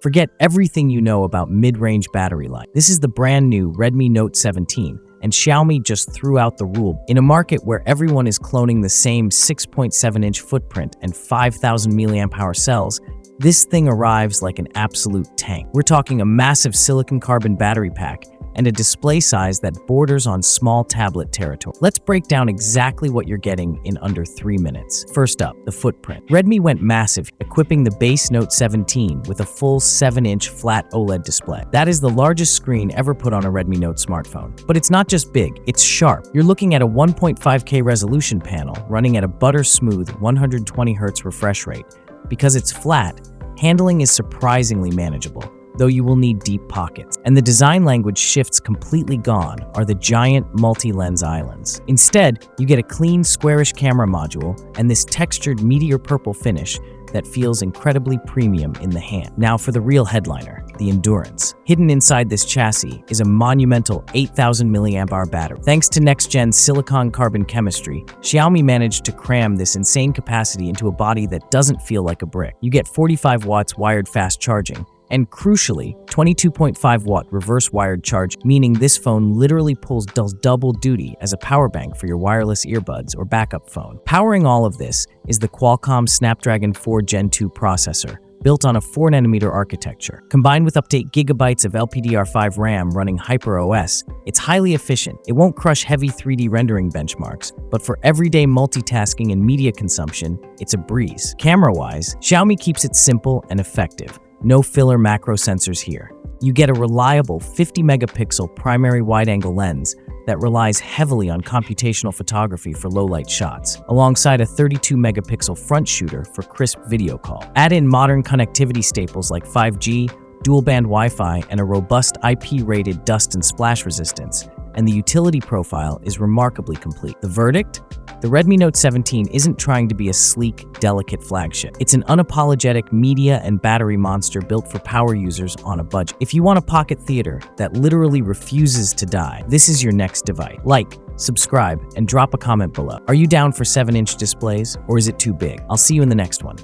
Forget everything you know about mid-range battery life. This is the brand new Redmi Note 17, and Xiaomi just threw out the rule. In a market where everyone is cloning the same 6.7-inch footprint and 5,000 mAh cells, this thing arrives like an absolute tank. We're talking a massive silicon carbon battery pack and a display size that borders on small tablet territory. Let's break down exactly what you're getting in under 3 minutes. First up, the footprint. Redmi went massive, equipping the base Note 17 with a full 7-inch flat OLED display. That is the largest screen ever put on a Redmi Note smartphone. But it's not just big, it's sharp. You're looking at a 1.5K resolution panel running at a butter-smooth 120Hz refresh rate. Because it's flat, handling is surprisingly manageable, though you will need deep pockets. And the design language shifts completely gone are the giant multi-lens islands. Instead, you get a clean, squarish camera module and this textured meteor purple finish that feels incredibly premium in the hand. Now for the real headliner, the endurance. Hidden inside this chassis is a monumental 8,000 mAh battery. Thanks to next-gen silicon carbon chemistry, Xiaomi managed to cram this insane capacity into a body that doesn't feel like a brick. You get 45 watts wired fast charging, and crucially, 22.5-watt reverse wired charge, meaning this phone literally does double duty as a power bank for your wireless earbuds or backup phone. Powering all of this is the Qualcomm Snapdragon 4 Gen 2 processor, built on a 4nm architecture. Combined with up to 8 GB of LPDDR5 RAM running HyperOS, it's highly efficient. It won't crush heavy 3D rendering benchmarks, but for everyday multitasking and media consumption, it's a breeze. Camera-wise, Xiaomi keeps it simple and effective. No filler macro sensors here. You get a reliable 50-megapixel primary wide-angle lens that relies heavily on computational photography for low-light shots, alongside a 32-megapixel front shooter for crisp video call. Add in modern connectivity staples like 5G, dual-band Wi-Fi, and a robust IP-rated dust and splash resistance, and the utility profile is remarkably complete. The verdict? The Redmi Note 17 isn't trying to be a sleek, delicate flagship. It's an unapologetic media and battery monster built for power users on a budget. If you want a pocket theater that literally refuses to die, this is your next device. Like, subscribe, and drop a comment below. Are you down for 7-inch displays, or is it too big? I'll see you in the next one.